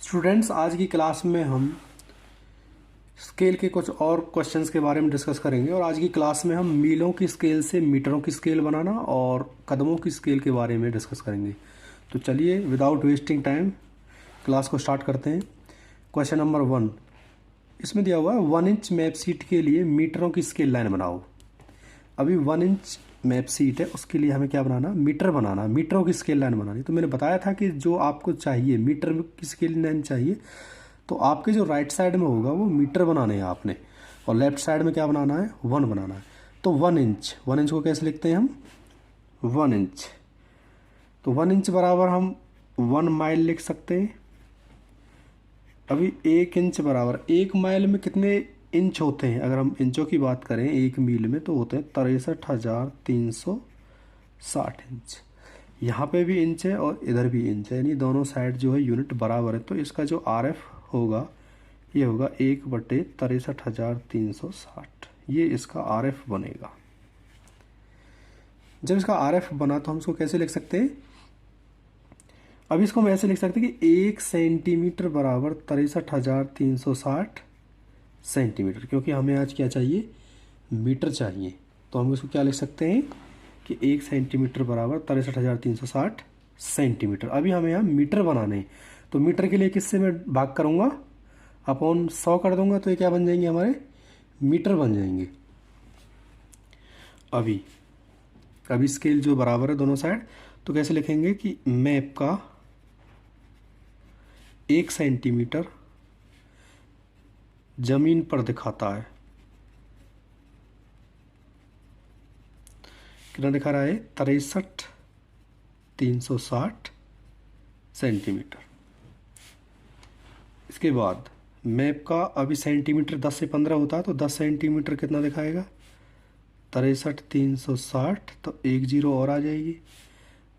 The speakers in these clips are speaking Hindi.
स्टूडेंट्स, आज की क्लास में हम स्केल के कुछ और क्वेश्चंस के बारे में डिस्कस करेंगे और आज की क्लास में हम मीलों की स्केल से मीटरों की स्केल बनाना और कदमों की स्केल के बारे में डिस्कस करेंगे। तो चलिए विदाउट वेस्टिंग टाइम क्लास को स्टार्ट करते हैं। क्वेश्चन नंबर 1 इसमें दिया हुआ है 1 इंच मैप सीट के लिए मीटरों की स्केल लाइन बनाओ। अभी 1 इंच मैप सीट है, उसके लिए हमें क्या बनाना, मीटर बनाना, मीटरों की स्केल लाइन बनानी। तो मैंने बताया था कि जो आपको चाहिए मीटर की स्केल लाइन चाहिए तो आपके जो राइट साइड में होगा वो मीटर बनाने हैं आपने, और लेफ्ट साइड में क्या बनाना है, 1 बनाना है। तो 1 इंच को कैसे लिखते हैं हम, 1 इंच। तो 1 इंच बराबर हम 1 माइल लिख सकते हैं। अभी 1 इंच बराबर 1 माइल में कितने इंच होते हैं, अगर हम इंचों की बात करें 1 मील में तो होते हैं 63,360 इंच। यहाँ पे भी इंच है और इधर भी इंच है, यानी दोनों साइड जो है यूनिट बराबर है। तो इसका जो RF होगा ये होगा 1/63,360, ये इसका RF बनेगा। जब इसका RF बना तो हम इसको कैसे लिख सकते हैं, अब इसको हम ऐसे लिख सकते हैं कि 1 सेंटीमीटर बराबर 63,360 सेंटीमीटर, क्योंकि हमें आज क्या चाहिए, मीटर चाहिए। तो हम इसको क्या लिख सकते हैं कि 1 सेंटीमीटर बराबर 63,360 सेंटीमीटर। अभी हमें यहाँ मीटर बनाने हैं, तो मीटर के लिए किससे मैं भाग करूँगा, अपॉन 100 कर दूंगा, तो ये क्या बन जाएंगे, हमारे मीटर बन जाएंगे। अभी स्केल जो बराबर है दोनों साइड, तो कैसे लिखेंगे कि मैप का 1 सेंटीमीटर जमीन पर दिखाता है, कितना दिखा रहा है, 63,360 सेंटीमीटर। इसके बाद मैप का, अभी सेंटीमीटर 10 से 15 होता है, तो 10 सेंटीमीटर कितना दिखाएगा, 63,360, तो 1 जीरो और आ जाएगी।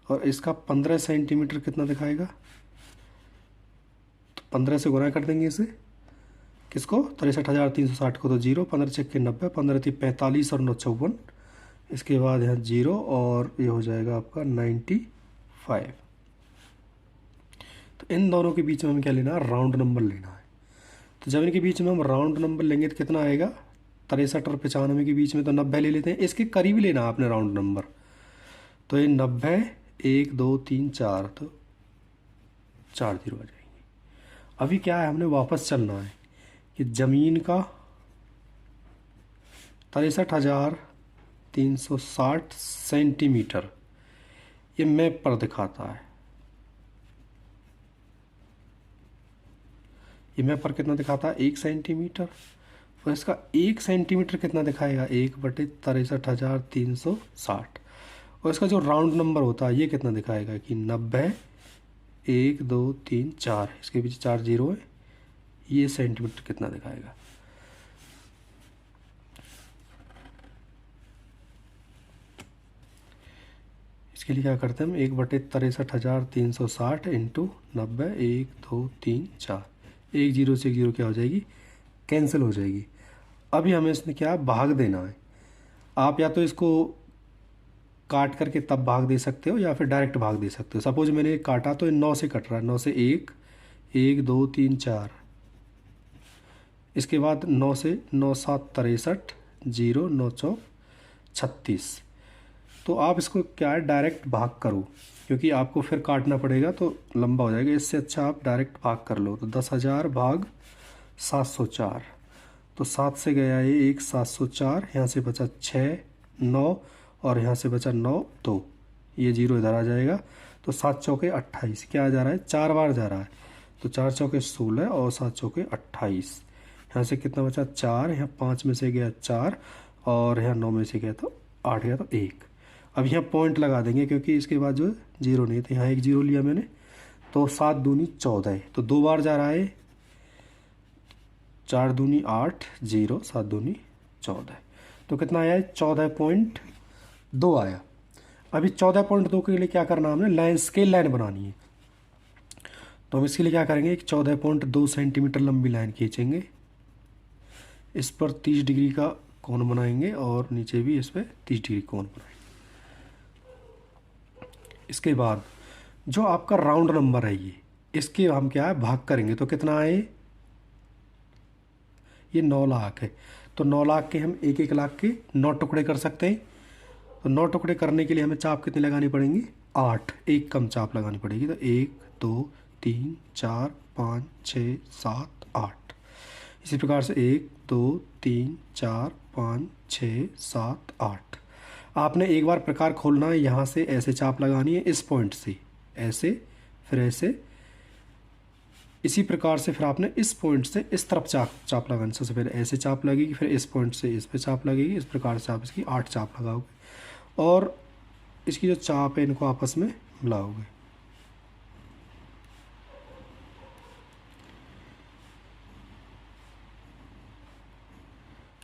और इसका 15 सेंटीमीटर कितना दिखाएगा, तो 15 से गुणा कर देंगे इसे, किसको, 63,360 को, तो जीरो, 15 छक्के 90, 15 थी 45 और 9 54, इसके बाद यहाँ जीरो और ये हो जाएगा आपका 95। तो इन दोनों के बीच में हमें क्या लेना है, राउंड नंबर लेना है। तो जब इनके बीच में हम राउंड नंबर लेंगे तो कितना आएगा, 63 और 95 के बीच में तो 90 ले लेते हैं, इसके करीब लेना है आपने राउंड नंबर। तो ये 90, 1 2 3 4, तो 4 जीरो आ जाएंगे। अभी क्या है, हमने वापस चलना है कि ज़मीन का 63,360 सेंटीमीटर ये मैप पर दिखाता है। ये मैप पर कितना दिखाता है, 1 सेंटीमीटर, और इसका 1 सेंटीमीटर कितना दिखाएगा, 1/63,360, और इसका जो राउंड नंबर होता है ये कितना दिखाएगा कि 90, 1 2 3 4, इसके पीछे 4 जीरो है, ये सेंटीमीटर कितना दिखाएगा। इसके लिए क्या करते हैं हम, 1/63,360 इंटू 90, 1 2 3 4, 1 जीरो से 1 जीरो क्या हो जाएगी, कैंसिल हो जाएगी। अभी हमें इसने क्या भाग देना है, आप या तो इसको काट करके तब भाग दे सकते हो या फिर डायरेक्ट भाग दे सकते हो। सपोज मैंने काटा तो 9 से कट रहा है, 9 से 1, 1 2 3 4, इसके बाद 9 से 9 7 63, 0 9 चौक 36। तो आप इसको क्या है, डायरेक्ट भाग करो, क्योंकि आपको फिर काटना पड़ेगा तो लंबा हो जाएगा, इससे अच्छा आप डायरेक्ट भाग कर लो। तो 10,000 भाग 704, तो 7 से गया ये 1, 704, यहाँ से बचा 6 9, और यहाँ से बचा 9 2, ये जीरो इधर आ जाएगा। तो 7 चौके 28, क्या आ जा रहा है, 4 बार जा रहा है, तो 4 चौके 16 और 7 चौके 28, यहाँ से कितना बचा 4, यहाँ 5 में से गया 4, और यहाँ 9 में से गया तो 8 गया, तो 1। अब यहाँ पॉइंट लगा देंगे क्योंकि इसके बाद जो जीरो नहीं, तो यहाँ 1 जीरो लिया मैंने, तो 7 दूनी 14, तो 2 बार जा रहा है, 4 दूनी 8 0, 7 दूनी 14, तो कितना आया है, 14.2 आया। अभी 14.2 के लिए क्या करना है, हमने लाइन स्केल लाइन बनानी है। तो हम इसके लिए क्या करेंगे, एक 14.2 सेंटीमीटर लंबी लाइन खींचेंगे, इस पर 30 डिग्री का कोण बनाएंगे और नीचे भी इस पर 30 डिग्री कोण बनाएंगे। इसके बाद जो आपका राउंड नंबर है ये इसके हम क्या है भाग करेंगे तो कितना आए, ये 9 लाख है। तो 9 लाख के हम 1-1 लाख के 9 टुकड़े कर सकते हैं। तो 9 टुकड़े करने के लिए हमें चाप कितनी लगानी पड़ेंगी, 8, एक कम चाप लगानी पड़ेगी। तो 1 2 3 4 5 6 7 8। इसी प्रकार से 1 2 3 4 5 6 7 8। आपने एक बार प्रकार खोलना है, यहाँ से ऐसे चाप लगानी है, इस पॉइंट से ऐसे, फिर ऐसे, इसी प्रकार से फिर आपने इस पॉइंट से इस तरफ चाप लगानी। सबसे पहले ऐसे चाप लगेगी, फिर इस पॉइंट से इस पे चाप लगेगी। इस प्रकार से आप इसकी 8 चाप लगाओगे और इसकी जो चाप है इनको आपस में मिलाओगे।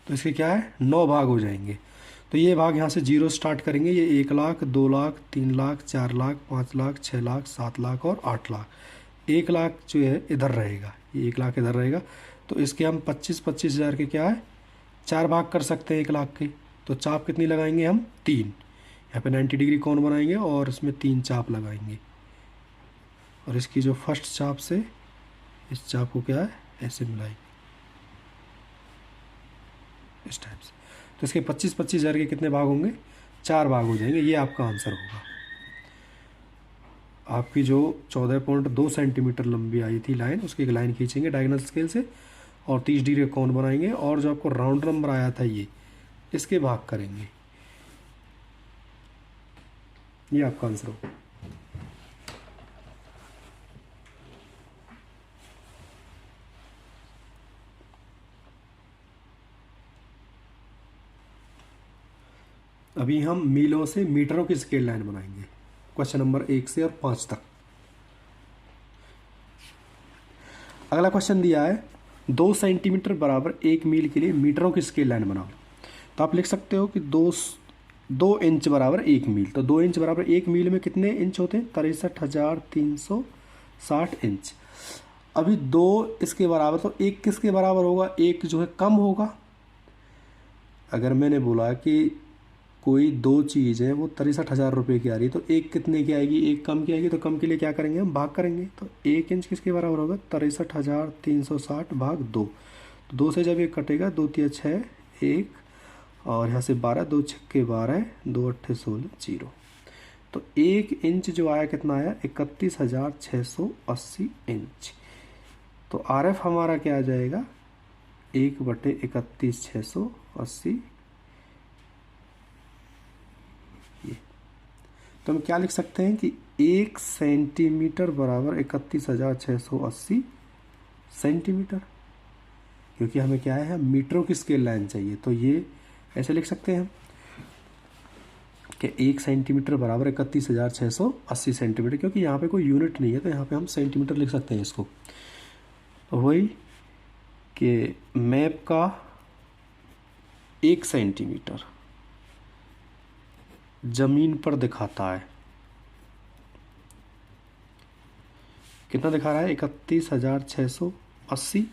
तो इसके क्या है, 9 भाग हो जाएंगे। तो ये भाग यहाँ से 0 स्टार्ट करेंगे। ये 1 लाख, 2 लाख, 3 लाख, 4 लाख, 5 लाख, 6 लाख, 7 लाख और 8 लाख। 1 लाख जो है इधर रहेगा, ये 1 लाख इधर रहेगा। तो इसके हम 25-25 हज़ार के क्या है 4 भाग कर सकते हैं 1 लाख के। तो चाप कितनी लगाएंगे हम, 3। यहाँ पे 90 डिग्री कोण बनाएंगे और इसमें 3 चाप लगाएंगे। और इसकी जो फर्स्ट चाप से इस चाप को क्या है ऐसे मिलाएंगे इस टाइप से। तो इसके 25-25 हज़ार के कितने भाग होंगे, 4 भाग हो जाएंगे। ये आपका आंसर होगा। आपकी जो 14.2 सेंटीमीटर लंबी आई थी लाइन, उसकी एक लाइन खींचेंगे डायगोनल स्केल से और 30 डिग्री कोण बनाएंगे और जो आपको राउंड नंबर आया था ये, इसके भाग करेंगे। ये आपका आंसर होगा। अभी हम मीलों से मीटरों की स्केल लाइन बनाएंगे, क्वेश्चन नंबर 1 से और 5 तक। अगला क्वेश्चन दिया है 2 सेंटीमीटर बराबर 1 मील के लिए मीटरों की स्केल लाइन बनाओ। तो आप लिख सकते हो कि 2 इंच बराबर 1 मील। तो 2 इंच बराबर 1 मील में कितने इंच होते हैं, 63,360 इंच। अभी 2 इसके बराबर, तो 1 किसके बराबर होगा, 1 जो है कम होगा। अगर मैंने बोला कि कोई 2 चीज़ है वो 63,000 रुपये की आ रही है, तो 1 कितने की आएगी, 1 कम की आएगी। तो कम के लिए क्या करेंगे हम, भाग करेंगे। तो 1 इंच किसके बराबर होगा, 63,360 भाग 2। तो 2 से जब 1 कटेगा, 2 तिया 6, 1 और यहाँ से 12, 2 छक्के 12, 2 अट्ठे 16, 0। तो 1 इंच जो आया कितना आया, 31,680 इंच। तो RF हमारा क्या आ जाएगा, 1/31,680। तो हम क्या लिख सकते हैं कि 1 सेंटीमीटर बराबर 31,680 सेंटीमीटर, क्योंकि हमें क्या है मीटरों की स्केल लाइन चाहिए। तो ये ऐसे लिख सकते हैं हम कि 1 सेंटीमीटर बराबर 31,680 सेंटीमीटर, क्योंकि यहाँ पे कोई यूनिट नहीं है तो यहाँ पे हम सेंटीमीटर लिख सकते हैं इसको। तो वही कि मैप का 1 सेंटीमीटर जमीन पर दिखाता है, कितना दिखा रहा है, 31,680।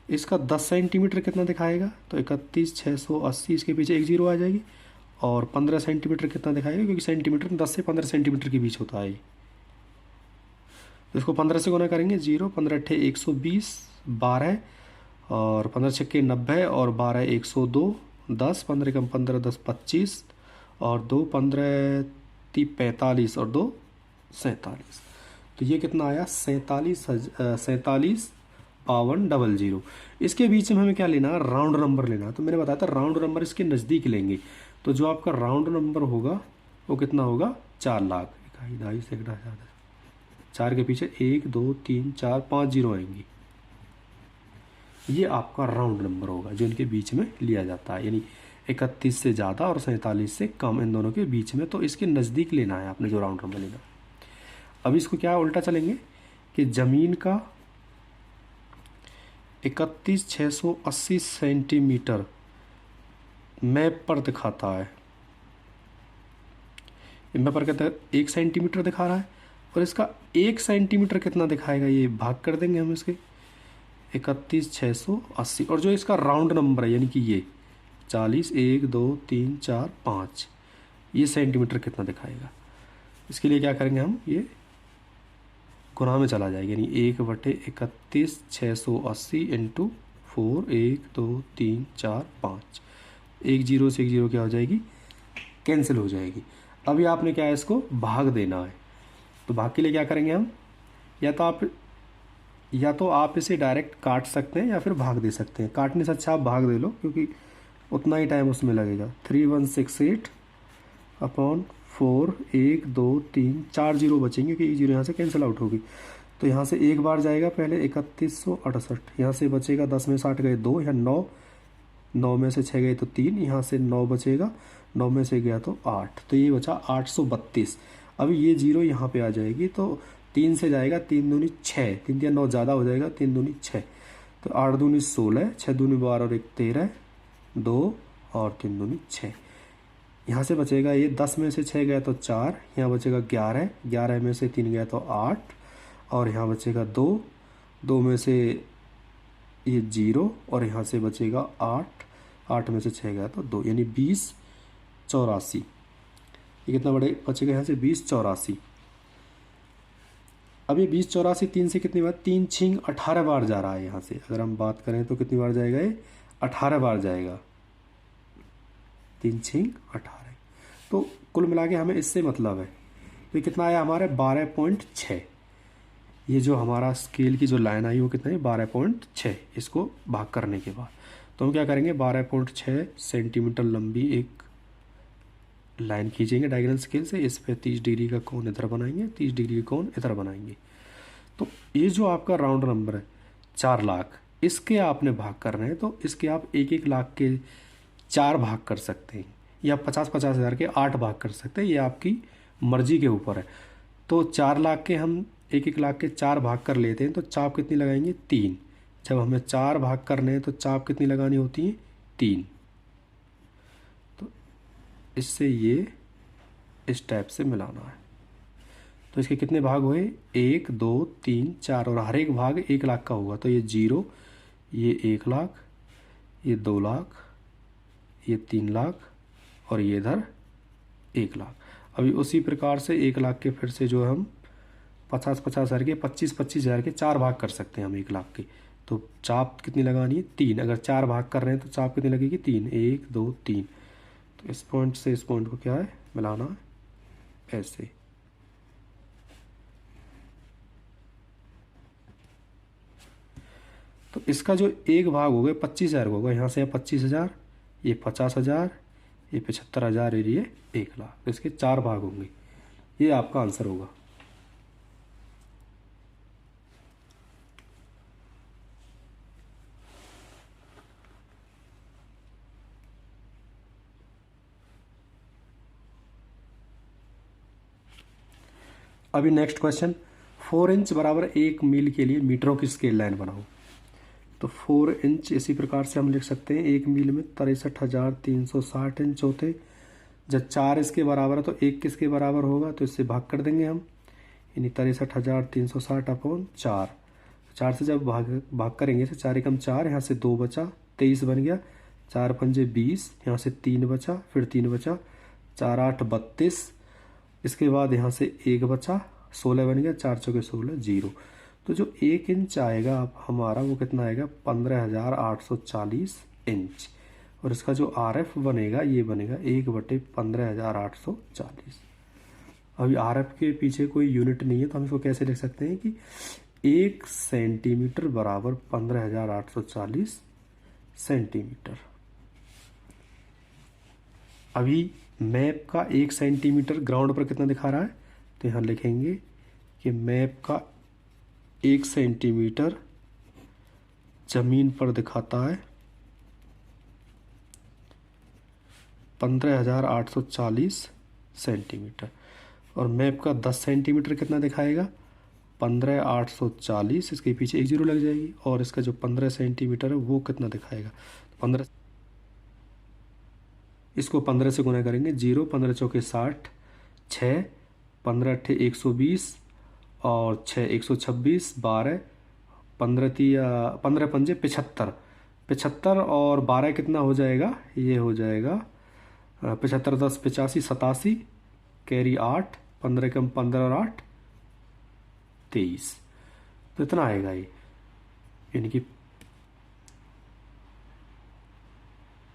इसका 10 सेंटीमीटर कितना दिखाएगा, तो 31,680, इसके पीछे 1 0 आ जाएगी। और 15 सेंटीमीटर कितना दिखाएगा, क्योंकि सेंटीमीटर 10 से 15 सेंटीमीटर के बीच होता है। तो इसको 15 से गुना करेंगे, 0, 15 अट्ठे 120, 12 और 15 छक्के 90 और 12 102, 10, 15 कम 15, 10 25 और 2 15 45 और 2 47। तो ये कितना आया, 47,57,00। इसके बीच में हमें क्या लेना है, राउंड नंबर लेना है। तो मैंने बताया था राउंड नंबर इसके नज़दीक लेंगे। तो जो आपका राउंड नंबर होगा वो कितना होगा, 4 लाख। 1 2 3 4 4 के पीछे 1 2 3 4 5 0 आएंगी। ये आपका राउंड नंबर होगा जो इनके बीच में लिया जाता है, यानी 31 से ज़्यादा और 47 से कम, इन दोनों के बीच में। तो इसके नज़दीक लेना है आपने जो राउंड नंबर लेना। अब इसको क्या उल्टा चलेंगे कि ज़मीन का 31,680 सेंटीमीटर मैप पर दिखाता है। मैप पर कहते हैं 1 सेंटीमीटर दिखा रहा है और इसका 1 सेंटीमीटर कितना दिखाएगा, ये भाग कर देंगे हम इसके 31,680। और जो इसका राउंड नंबर है यानी कि ये 40, 1 2 3 4 5, ये सेंटीमीटर कितना दिखाएगा। इसके लिए क्या करेंगे हम, ये गुना में चला जाएगा, यानी 1/31,680 इंटू 4, 1 2 3 4 5, एक जीरो से एक जीरो क्या हो जाएगी, कैंसिल हो जाएगी। अभी आपने क्या है, इसको भाग देना है। तो भाग के लिए क्या करेंगे हम, या तो आप इसे डायरेक्ट काट सकते हैं या फिर भाग दे सकते हैं। काटने से अच्छा आप भाग दे लो, क्योंकि उतना ही टाइम उसमें लगेगा। 3168 अपॉन 4, 1 2 3 4 जीरो बचेंगे, क्योंकि एक जीरो यहाँ से कैंसिल आउट होगी। तो यहाँ से एक बार जाएगा पहले 3168, यहाँ से बचेगा 10 में 60 गए 2, यहाँ 9, 9 में से 6 गए तो 3, यहाँ से 9 बचेगा, 9 में से गया तो 8, तो ये बचा 832। अभी ये जीरो यहाँ पे आ जाएगी, तो 3 से जाएगा, 3 दूनी 6, 3 3 9 ज़्यादा हो जाएगा, 3 दूनी 6, तो 8 दूनी 16, 6 दूनी 12 और 1 13, 2 और 3 दूनी 6। यहाँ से बचेगा ये 10 में से 6 गया तो 4, यहाँ बचेगा 11, 11 में से 3 गया तो 8, और यहाँ बचेगा 2, 2 में से ये 0, और यहाँ से बचेगा 8, 8 में से 6 गया तो 2, यानी 20 84। ये कितना बड़े बचेगा यहाँ से, 20 84। अब ये 20 84 3 से कितनी बार, 3 छिंग 18 बार जा रहा है। यहाँ से अगर हम बात करें तो कितनी बार जाएगा, ये 18 बार जाएगा, 3 छिंग 18। तो कुल मिला के हमें इससे मतलब है, तो ये कितना आया हमारे 12.6। ये जो हमारा स्केल की जो लाइन आई वो कितना है, 12.6। इसको भाग करने के बाद तो हम क्या करेंगे, 12.6 सेंटीमीटर लंबी एक लाइन खींचेंगे डायगोनल स्केल से। इस पे 30 डिग्री का कोण इधर बनाएंगे, 30 डिग्री का कोण इधर बनाएंगे। तो ये जो आपका राउंड नंबर है 4 लाख, इसके आपने भाग कर रहे हैं, तो इसके आप 1-1 लाख के 4 भाग कर सकते हैं, या 50-50 हज़ार के 8 भाग कर सकते हैं, ये आपकी मर्जी के ऊपर है। तो 4 लाख के हम 1-1 लाख के 4 भाग कर लेते हैं, तो चाप कितनी लगाएंगे, 3। जब हमें 4 भाग करने हैं तो चाप कितनी लगानी होती है, 3। तो इससे ये इस टाइप से मिलाना है। तो इसके कितने भाग हुए, 1 2 3 4, और हर एक भाग 1 लाख का होगा। तो ये 0, ये 1 लाख, ये 2 लाख, ये 3 लाख, और ये इधर 1 लाख। अभी उसी प्रकार से 1 लाख के फिर से जो हम 50-50 हज़ार के 25-25 हज़ार के 4 भाग कर सकते हैं हम 1 लाख के। तो चाप कितनी लगानी है, 3। अगर 4 भाग कर रहे हैं तो चाप कितनी लगेगी, 3, 1 2 3। तो इस पॉइंट से इस पॉइंट को क्या है, मिलाना है ऐसे। तो इसका जो एक भाग होगा 25,000 का होगा, यहाँ से 25,000, ये 50,000, ये 75,000, ये 1 लाख। तो इसके 4 भाग होंगे, ये आपका आंसर होगा। अभी नेक्स्ट क्वेश्चन, 4 इंच बराबर 1 मील के लिए मीटरों की स्केल लाइन बनाओ। तो 4 इंच इसी प्रकार से हम लिख सकते हैं, 1 मील में 63,360 इंच होते। जब 4 इसके बराबर है तो 1 किसके बराबर होगा, तो इससे भाग कर देंगे हम, यानी 63,360 अपॉन 4। 4 से जब भाग करेंगे तो 4 एकम 4, यहाँ से 2 बचा, 23 बन गया, 4 पंजे 20, यहाँ से 3 बचा, फिर 3 बचा, 4 8 32, इसके बाद यहाँ से 1 बचा, 16 बन गया, 4 चौके 16, 0। तो जो 1 इंच आएगा अब हमारा वो कितना आएगा, 15,840 इंच। और इसका जो RF बनेगा ये बनेगा 1/15,840। अभी RF के पीछे कोई यूनिट नहीं है, तो हम इसको कैसे लिख सकते हैं कि 1 सेंटीमीटर बराबर 15,840 सेंटीमीटर। अभी मैप का 1 सेंटीमीटर ग्राउंड पर कितना दिखा रहा है, तो यहाँ लिखेंगे कि मैप का 1 सेंटीमीटर जमीन पर दिखाता है 15,840 सेंटीमीटर। और मैप का 10 सेंटीमीटर कितना दिखाएगा, 15,840, इसके पीछे 1 जीरो लग जाएगी। और इसका जो 15 सेंटीमीटर है वो कितना दिखाएगा, 15, इसको 15 से गुना करेंगे, 0, 15 चौके 60, 6, 15 अट्ठे 120, और 6 126, 12, 15 पंजे 75, 75, और 12 कितना हो जाएगा, ये हो जाएगा 75 10 85 87, कैरी 8, 15 कम 15 और 8 23। तो इतना आएगा ये, यानी कि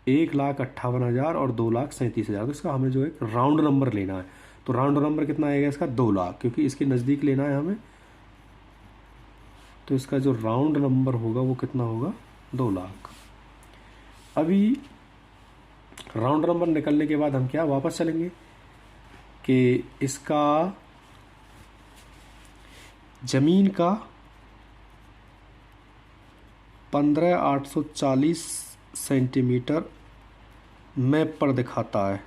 1,58,000 और 2,37,000। तो इसका हमें जो है राउंड नंबर लेना है। तो राउंड नंबर कितना आएगा इसका? 2 लाख, क्योंकि इसके नज़दीक लेना है हमें। तो इसका जो राउंड नंबर होगा वो कितना होगा? 2 लाख। अभी राउंड नंबर निकलने के बाद हम क्या वापस चलेंगे कि इसका ज़मीन का 15,840 सेंटीमीटर मैप पर दिखाता है।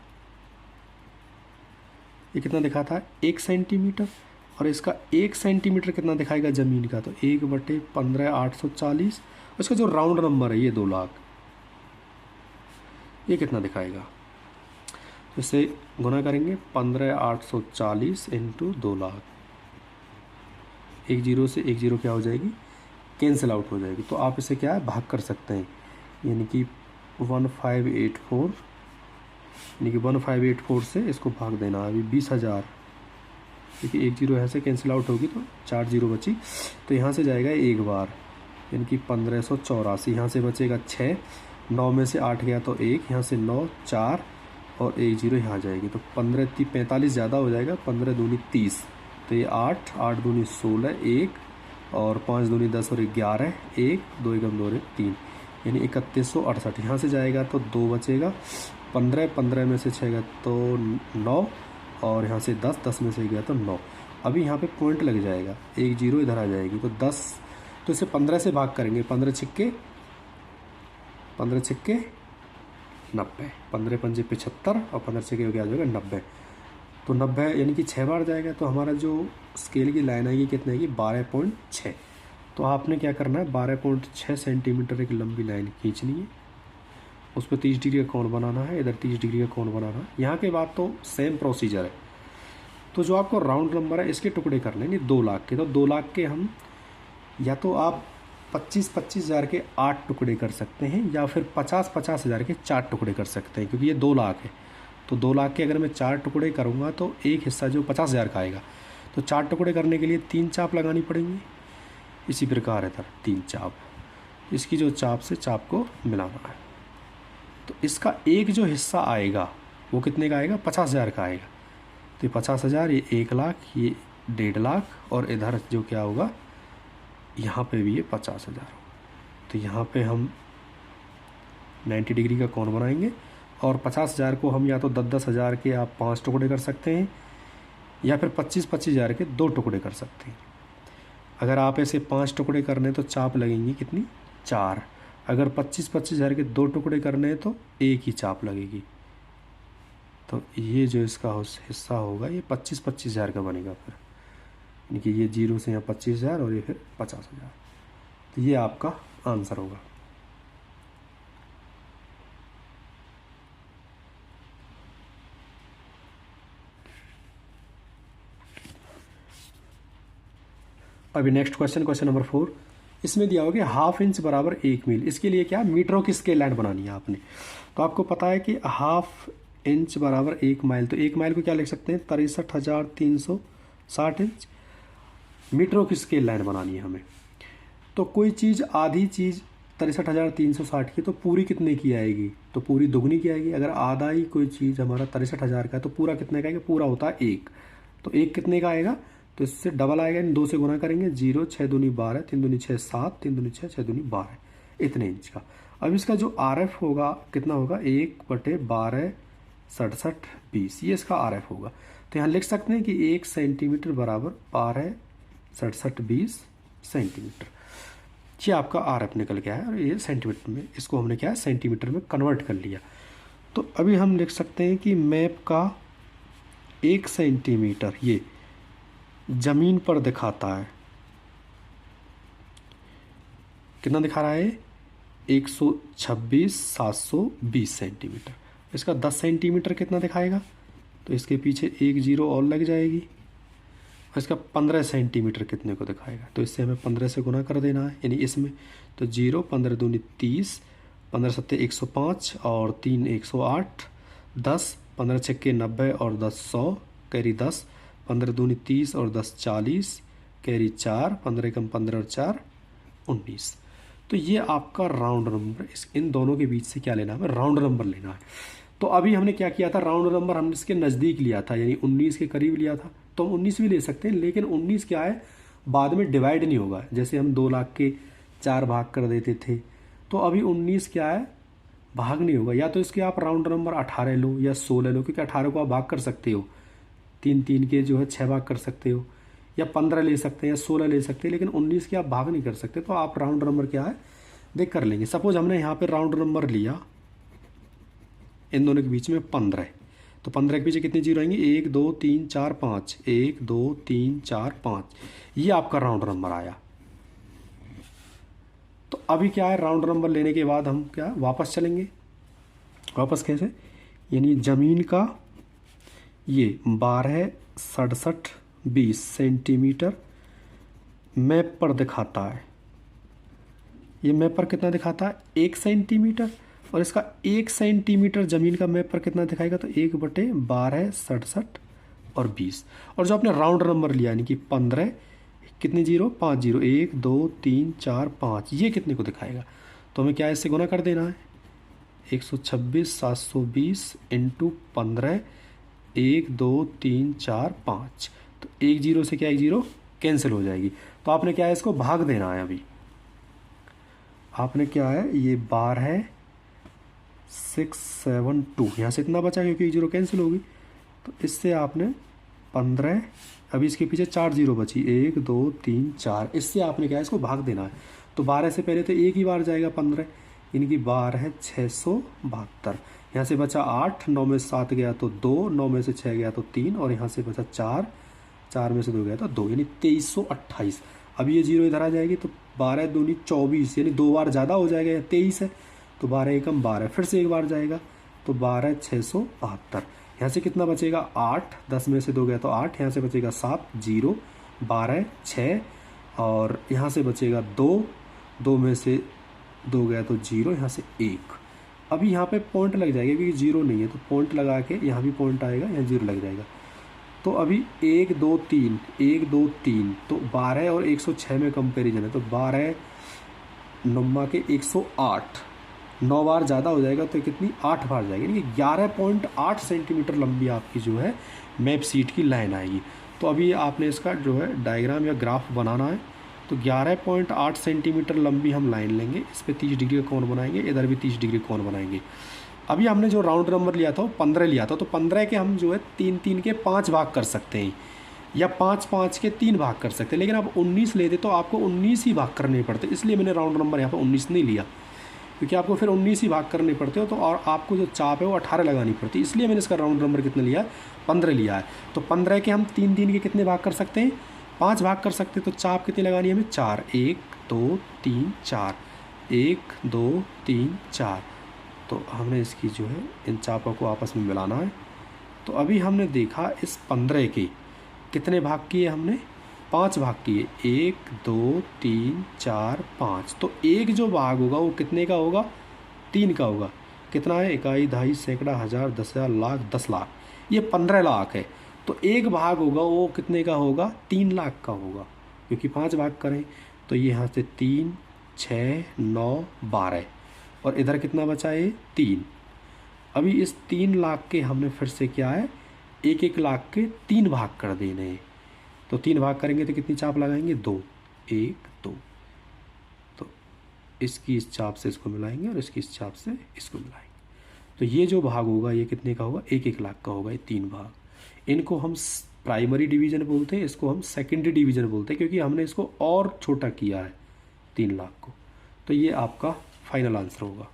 ये कितना दिखाता है? 1 सेंटीमीटर। और इसका 1 सेंटीमीटर कितना दिखाएगा ज़मीन का? तो 1/15,840। इसका जो राउंड नंबर है ये 2 लाख, ये कितना दिखाएगा? तो इसे गुना करेंगे 15,840 इंटू 2 लाख। 1 जीरो से 1 जीरो क्या हो जाएगी? कैंसिल आउट हो जाएगी। तो आप इसे क्या है भाग कर सकते हैं, यानी कि 1584, यानी कि 1584 से इसको भाग देना। अभी 20,000, क्योंकि 1 जीरो यहाँ से कैंसिल आउट होगी तो 4 जीरो बची। तो यहाँ से जाएगा एक बार, यानी कि 1584। यहाँ से बचेगा 6, 9 में से 8 गया तो 1, यहाँ से 9, 4 और 1 जीरो यहाँ जाएगी। तो 15 45 ज़्यादा हो जाएगा, 15 दूनी 30। तो ये 8, 8 दूनी 16, 1 और 5 दूनी 10 और 11, 1, 2 एकम 2 3, यानी 3168। यहाँ से जाएगा तो 2 बचेगा, 15, 15 में से 6 गया तो 9 और यहाँ से 10, 10 में से गया तो 9। अभी यहाँ पे पॉइंट लग जाएगा, 1 जीरो इधर आ जाएगी तो 10। तो इसे 15 से भाग करेंगे, 15 छिक्के 90, 15 पंजे 75 और 15 छिक्के क्या हो जाएगा? 90। तो 90 यानी कि 6 बार जाएगा। तो हमारा जो स्केल की लाइन आएगी कितनी आएगी? 12.6। तो आपने क्या करना है, 12.6 सेंटीमीटर एक लंबी लाइन खींचनी है, उस पर 30 डिग्री का कोण बनाना है, इधर 30 डिग्री का कोण बनाना है। यहाँ के बाद तो सेम प्रोसीजर है। तो जो आपको राउंड नंबर है इसके टुकड़े कर लेंगे 2 लाख के। तो 2 लाख के हम या तो आप 25-25 हज़ार के 8 टुकड़े कर सकते हैं, या फिर 50-50 हज़ार के 4 टुकड़े कर सकते हैं, क्योंकि ये 2 लाख है। तो 2 लाख के अगर मैं 4 टुकड़े करूँगा तो एक हिस्सा जो 50,000 का आएगा। तो 4 टुकड़े करने के लिए 3 चाप लगानी पड़ेंगी। इसी प्रकार है 3 चाप, इसकी जो चाप से चाप को मिलाना है। तो इसका एक जो हिस्सा आएगा वो कितने का आएगा? 50,000 का आएगा। तो ये 50,000, ये 1 लाख, ये 1.5 लाख और इधर जो क्या होगा यहाँ पे भी ये 50,000 होगा। तो यहाँ पे हम 90 डिग्री का कोण बनाएंगे और 50,000 को हम या तो 10-10 हज़ार के आप 5 टुकड़े कर सकते हैं, या फिर 25-25 हज़ार के 2 टुकड़े कर सकते हैं। अगर आप ऐसे 5 टुकड़े करने तो चाप लगेंगी कितनी? 4। अगर 25-25 हज़ार के 2 टुकड़े करने हैं तो एक ही चाप लगेगी। तो ये जो इसका हिस्सा होगा ये 25-25 हज़ार का बनेगा फिर, यानी कि ये 0 से यहाँ 25,000 और ये फिर 50,000। तो ये आपका आंसर होगा। अभी नेक्स्ट क्वेश्चन नंबर 4। इसमें दिया होगा 1/2 इंच बराबर 1 मील। इसके लिए क्या मीटरों की स्केल लाइन बनानी है आपने। तो आपको पता है कि 1/2 इंच बराबर 1 माइल। तो 1 माइल को क्या लिख सकते हैं? 63,360 इंच। मीटरों की स्केल लाइन बनानी है हमें। तो कोई चीज़ आधी चीज़ 63,360 की, तो पूरी कितने की आएगी? तो पूरी दुगनी की आएगी। अगर आधा ही कोई चीज़ हमारा 63,000 का है तो पूरा कितने का आएगा? पूरा होता है 1। तो 1 कितने का आएगा? तो इससे डबल आएगा, इन 2 से गुना करेंगे। 0, 6 दूनी 12, 3 दूनी 6 7, 3 दूनी 6, 6 दूनी 12, इतने इंच का। अब इसका जो RF होगा कितना होगा? 1/12 67 20, ये इसका RF होगा। तो यहाँ लिख सकते हैं कि 1 सेंटीमीटर बराबर 12 67 20 सेंटीमीटर। ये आपका RF निकल गया है और ये सेंटीमीटर में, इसको हमने क्या है सेंटीमीटर में कन्वर्ट कर लिया। तो अभी हम लिख सकते हैं कि मैप का 1 सेंटीमीटर ये ज़मीन पर दिखाता है। कितना दिखा रहा है? 126,720 सेंटीमीटर। इसका 10 सेंटीमीटर कितना दिखाएगा? तो इसके पीछे 1 जीरो और लग जाएगी। और इसका 15 सेंटीमीटर कितने को दिखाएगा? तो इससे हमें 15 से गुना कर देना है, यानी इसमें। तो 0, 15 दूनी 30, 15 सत्ते 105 और 3 108, 10, 15 छक्के 90 और 10 100, कैरी 10, 15 दूनी 30 और 10 40, कैरी 4, 15 कम 15 और 4 19। तो ये आपका राउंड नंबर, इस इन दोनों के बीच से क्या लेना है, हमें राउंड नंबर लेना है। तो अभी हमने क्या किया था, राउंड नंबर हमने इसके नज़दीक लिया था, यानी 19 के करीब लिया था। तो हम 19 भी ले सकते हैं, लेकिन 19 क्या है, बाद में डिवाइड नहीं होगा। जैसे हम 2 लाख के 4 भाग कर देते थे, तो अभी 19 क्या है, भाग नहीं होगा। या तो इसके आप राउंड नंबर 18 लो या 16 लो, क्योंकि 18 को आप भाग कर सकते हो, 3 3 के जो है 6 भाग कर सकते हो, या 15 ले सकते हैं या 16 ले सकते हैं, लेकिन 19 के आप भाग नहीं कर सकते। तो आप राउंड नंबर क्या है देख कर लेंगे। सपोज हमने यहाँ पे राउंड नंबर लिया, इन दोनों के बीच में 15, तो 15 के पीछे कितने जीरो आएंगे, 1 2 3 4 5, 1 2 3 4 5, ये आपका राउंड नंबर आया। तो अभी क्या है, राउंड नंबर लेने के बाद हम क्या वापस चलेंगे, वापस कैसे, यानी ज़मीन का ये 12 67 20 सेंटीमीटर मैप पर दिखाता है। ये मैप पर कितना दिखाता है, 1 सेंटीमीटर, और इसका 1 सेंटीमीटर ज़मीन का मैप पर कितना दिखाएगा, तो 1/12 67 और 20। और जो आपने राउंड नंबर लिया यानी कि 15, कितने जीरो, 5 जीरो, 1 2 3 4 5, ये कितने को दिखाएगा, तो हमें क्या इससे गुना कर देना है, 126 720 इंटू 15, 1 2 3 4 5। तो 1 जीरो से क्या 1 जीरो कैंसिल हो जाएगी। तो आपने क्या है, इसको भाग देना है। अभी आपने क्या है, ये 12 6 7 2, यहाँ से इतना बचा क्योंकि 1 जीरो कैंसिल होगी, तो इससे आपने 15, अभी इसके पीछे 4 जीरो बची, 1 2 3 4, इससे आपने क्या है, इसको भाग देना है। तो 12 से पहले तो एक ही बार जाएगा 15, यानी कि 12 672। यहाँ से बचा 8, 9 में से 7 गया तो 2, 9 में से 6 गया तो 3, और यहाँ से बचा 4, 4 में से 2 गया तो 2, यानी 2328। अब ये जीरो इधर आ जाएगी, तो 12 दूनी 24, यानी 2 बार ज़्यादा हो जाएगा, या 23 है तो 12 एकम 12, फिर से एक बार जाएगा तो 12 672। यहाँ से कितना बचेगा, 8, 10 में से 2 गया तो 8, यहाँ से बचेगा 7 0 12 6, और यहाँ से बचेगा 2, 2 में से 2 गया तो 0, यहाँ से 1। अभी यहाँ पे पॉइंट लग जाएगा क्योंकि जीरो नहीं है, तो पॉइंट लगा के यहाँ भी पॉइंट आएगा, यहाँ जीरो लग जाएगा। तो अभी 1 2 3 1 2 3, तो 12 और 106 में कंपेरिजन है, तो 12 9 के 108, 9 बार ज़्यादा हो जाएगा तो कितनी, 8 बार जाएगी, यानी 11.8 सेंटीमीटर लंबी आपकी जो है मैप सीट की लाइन आएगी। तो अभी आपने इसका जो है डायग्राम या ग्राफ बनाना है। तो 11.8 सेंटीमीटर लंबी हम लाइन लेंगे, इस पर 30 डिग्री का कोण बनाएंगे, इधर भी 30 डिग्री कोण बनाएंगे। अभी हमने जो राउंड नंबर लिया था वो 15 लिया था, तो 15 के हम जो है 3 3 के 5 भाग कर सकते हैं, या 5 5 के 3 भाग कर सकते हैं। लेकिन आप 19 लेते तो आपको 19 ही भाग करने पड़ते, इसलिए मैंने राउंड नंबर यहाँ पर 19 नहीं लिया, क्योंकि आपको फिर 19 ही भाग करने पड़ते हो, तो और आपको जो चाप है वो 18 लगानी पड़ती, इसलिए मैंने इसका राउंड नंबर कितना लिया है, 15 लिया है। तो 15 के हम 3 3 के कितने भाग कर सकते हैं, 5 भाग कर सकते हैं। तो चाप कितनी लगानी है हमें, 4, 1 2 3 4, 1 2 3 4। तो हमने इसकी जो है इन चापों को आपस में मिलाना है। तो अभी हमने देखा इस 15 के कितने भाग किए, हमने 5 भाग किए, 1 2 3 4 5। तो एक जो भाग होगा वो कितने का होगा, 3 का होगा। कितना है, इकाई, दहाई, सैकड़ा, हज़ार, 10,000, लाख, 10 लाख, ये 15 लाख है। तो एक भाग होगा वो कितने का होगा, 3 लाख का होगा, क्योंकि 5 भाग करें। तो ये यहाँ से 3 6 9 12, और इधर कितना बचा है, 3। अभी इस 3 लाख के हमने फिर से क्या है, 1 लाख के 3 भाग कर देने हैं। तो 3 भाग करेंगे तो कितनी चाप लगाएंगे, 2 1 2। तो इसकी इस चाप से इसको मिलाएंगे और इसकी इस चाप से इसको मिलाएंगे। तो ये जो भाग होगा ये कितने का होगा, 1 लाख का होगा, ये 3 भाग। इनको हम प्राइमरी डिवीज़न बोलते हैं, इसको हम सेकेंडरी डिवीज़न बोलते हैं, क्योंकि हमने इसको और छोटा किया है 3 लाख को। तो ये आपका फाइनल आंसर होगा।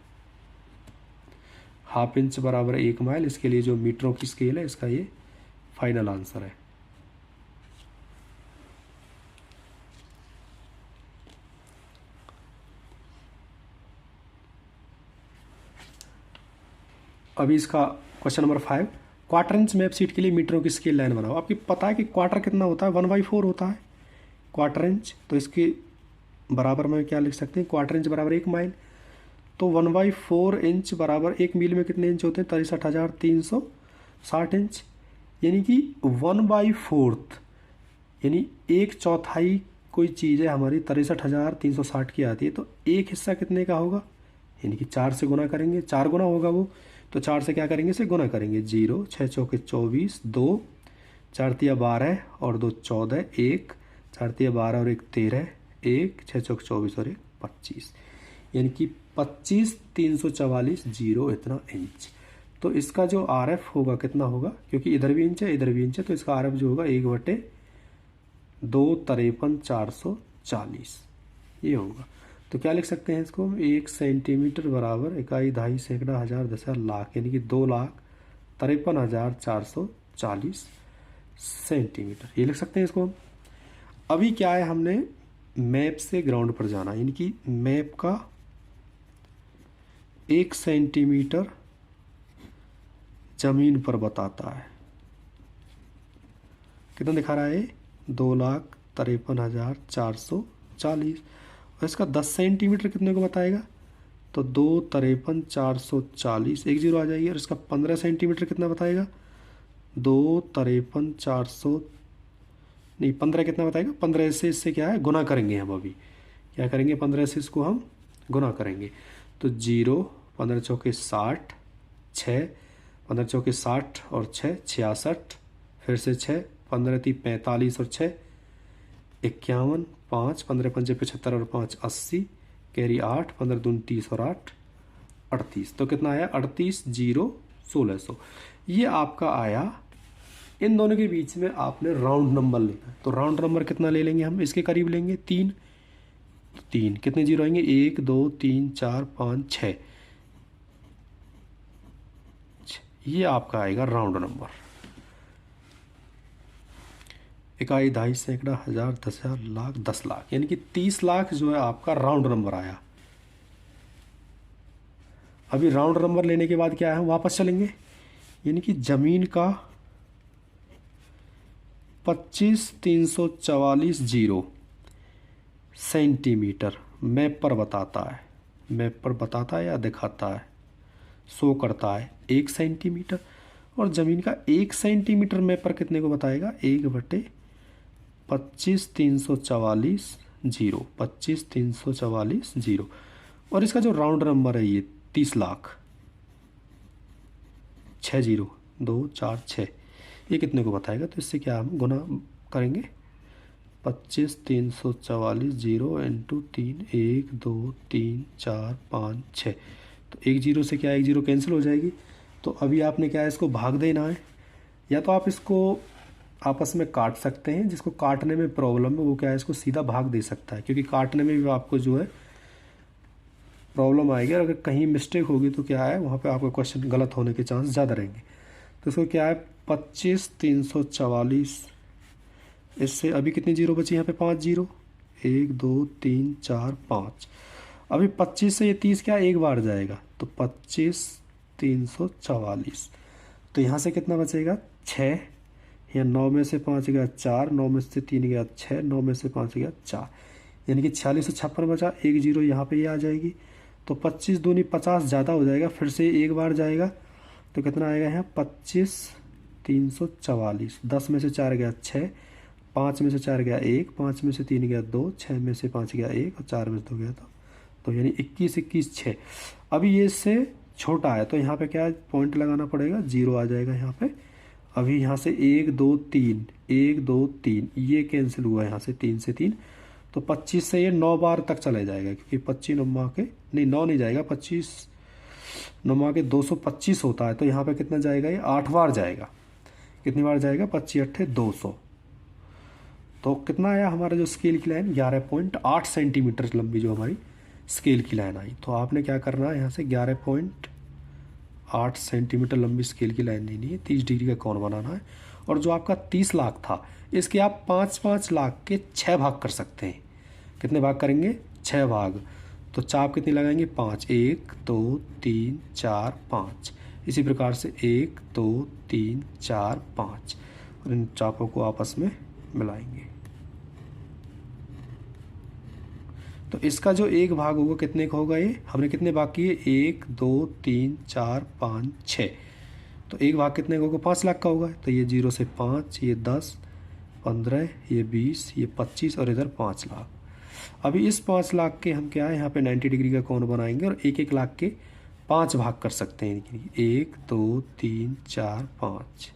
½ इंच बराबर 1 माइल, इसके लिए जो मीटरों की स्केल है इसका ये फाइनल आंसर है। अभी इसका question number 5, quarter inch map seat के लिए मीटरों की स्केल लाइन बनाओ। आपको पता है कि क्वार्टर कितना होता है, 1/4 होता है क्वार्टर इंच। तो इसके बराबर में क्या लिख सकते हैं, क्वार्टर इंच बराबर 1 माइल। तो 1/4 इंच बराबर 1 मील में कितने इंच होते हैं, 63,360 इंच। यानी कि 1/4 यानी 1/4 कोई चीज़ है हमारी 63,360 की आती है, तो एक हिस्सा कितने का होगा, यानी कि 4 से गुना करेंगे, 4 गुना होगा वो, तो 4 से क्या करेंगे, इसे गुना करेंगे। 0 6 चौके 24, 2 4 तिया 12 और 2 14, 1 4 तिया 12 और 1 13, 1 6 चौक 24 और 1 25, यानी कि 25,344 जीरो इतना इंच। तो इसका जो आर एफ होगा कितना होगा, क्योंकि इधर भी इंच है इधर भी इंच है, तो इसका आर एफ जो होगा 1/2 53,440 ये होगा। तो क्या लिख सकते हैं इसको हम, 1 सेंटीमीटर बराबर इकाई दहाई सैकड़ा हज़ार दस हज़ार लाख, यानी कि 2,53,440 सेंटीमीटर, ये लिख सकते हैं इसको हम। अभी क्या है, हमने मैप से ग्राउंड पर जाना, यानी कि मैप का 1 सेंटीमीटर जमीन पर बताता है, कितना दिखा रहा है, 2,53,440, और इसका 10 सेंटीमीटर कितने को बताएगा, तो 2,53,440 एक जीरो आ जाएगी, और इसका 15 सेंटीमीटर कितना बताएगा, 2,53,400 नहीं 15 कितना बताएगा, 15 से इससे क्या है गुना करेंगे हम, अभी क्या करेंगे, 15 से इसको हम गुना करेंगे, तो 0 15 चौके 60, 6 15 चौके 60 और 6 66, फिर से 6 15 × 45 और 6 51, 5 15 × 5 75 और 5 80, कैरी 8 15 दूनी 30 और 8 38, तो कितना आया 38,01600, ये आपका आया। इन दोनों के बीच में आपने राउंड नंबर लेना है, तो राउंड नंबर कितना ले लेंगे हम, इसके करीब लेंगे 3, 3 कितने जीरो आएंगे, 1 2 3 4 5 6, ये आपका आएगा राउंड नंबर। इकाई दहाई सैकड़ा हज़ार दस हज़ार लाख 10 लाख, यानी कि 30 लाख जो है आपका राउंड नंबर आया। अभी राउंड नंबर लेने के बाद क्या है, हम वापस चलेंगे, यानी कि ज़मीन का 25,344 जीरो सेंटीमीटर मैप पर बताता है, मैप पर बताता है या दिखाता है, शो करता है 1 सेंटीमीटर, और ज़मीन का 1 सेंटीमीटर मैप पर कितने को बताएगा, 1/25,344 जीरो, 25,344 जीरो, और इसका जो राउंड नंबर है ये 30 लाख, 6 जीरो 2 4 6, ये कितने को बताएगा, तो इससे क्या हम गुना करेंगे, 25,344 जीरो इंटू 3 1 2 3 4 5 6, तो 1 जीरो से क्या 1 जीरो कैंसिल हो जाएगी। तो अभी आपने क्या है, इसको भाग देना है, या तो आप इसको आपस में काट सकते हैं, जिसको काटने में प्रॉब्लम है वो क्या है, इसको सीधा भाग दे सकता है, क्योंकि काटने में भी आपको जो है प्रॉब्लम आएगी, और अगर कहीं मिस्टेक होगी तो क्या है, वहाँ पे आपका क्वेश्चन गलत होने के चांस ज़्यादा रहेंगे। तो इसको क्या है 25,344, इससे अभी कितनी जीरो बची यहाँ पे, 5 जीरो, 1 2 3 4 5, अभी 25 से ये 30 क्या एक बार जाएगा, तो 25,344, तो यहाँ से कितना बचेगा 6, या 9 में से 5 गया 4, 9 में से 3 गया 6, 9 में से 5 गया 4, यानी कि 4656 बचा, 1 जीरो यहाँ पे ये आ जाएगी, तो 25 दूनी 50 ज़्यादा हो जाएगा, फिर से एक बार जाएगा, तो कितना आएगा यहाँ 25,344, 10 में से 4 गया 6, 5 में से 4 गया 1, 5 में से 3 गया 2, 6 में से 5 गया 1 और 4 में से 2 गया 2, तो यानी 21 21 6। अभी ये इससे छोटा है, तो यहाँ पे क्या पॉइंट लगाना पड़ेगा, जीरो आ जाएगा यहाँ पे। अभी यहाँ से 1 2 3 1 2 3 ये कैंसिल हुआ, यहाँ से 3 से 3, तो 25 से ये 9 बार तक चले जाएगा, क्योंकि 25 9 के नहीं 9 नहीं जाएगा, 25 9 के 225 होता है, तो यहाँ पे कितना जाएगा, ये 8 बार जाएगा, कितनी बार जाएगा, 25 8 200, तो कितना आया हमारा जो स्केल की लाइन 11.8 सेंटीमीटर लंबी जो हमारी स्केल की लाइन आई। तो आपने क्या करना है, यहाँ से 11.8 सेंटीमीटर लंबी स्केल की लाइन लेनी है, 30 डिग्री का कोण बनाना है, और जो आपका 30 लाख था इसके आप 5-5 लाख के 6 भाग कर सकते हैं। कितने भाग करेंगे, 6 भाग, तो चाप कितनी लगाएंगे, 5, 1 2 3 4 5, इसी प्रकार से 1 2 3 4 5, और इन चापों को आपस में मिलाएंगे, तो इसका जो एक भाग होगा कितने का होगा, ये हमने कितने भाग किए, 1 2 3 4 5 6, तो एक भाग कितने का होगा, 5 लाख का होगा, तो ये 0 से 5, ये 10, 15, ये 20, ये 25 और इधर 5 लाख। अभी इस 5 लाख के हम क्या है यहाँ पे 90 डिग्री का कोण बनाएंगे और 1-1 लाख के 5 भाग कर सकते हैं। 1 2 3 4 5,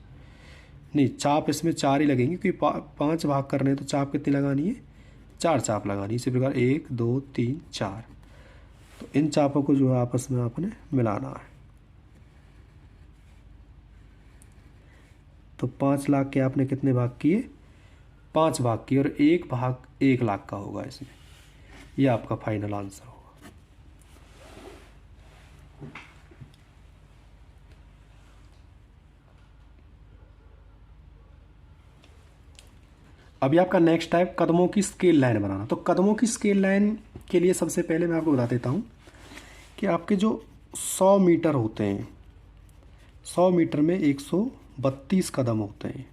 नहीं चाप इसमें 4 ही लगेंगे क्योंकि 5 भाग करने हैं तो चाप कितनी लगानी है, 4 चाप लगानी है। इसी प्रकार 1 2 3 4, तो इन चापों को जो है आपस में आपने मिलाना है। तो 5 लाख के आपने कितने भाग किए, 5 भाग किए और 1 भाग 1 लाख का होगा इसमें। ये आपका फाइनल आंसर होगा। अभी आपका नेक्स्ट टाइप कदमों की स्केल लाइन बनाना। तो कदमों की स्केल लाइन के लिए सबसे पहले मैं आपको बता देता हूँ कि आपके जो 100 मीटर होते हैं, 100 मीटर में 132 कदम होते हैं।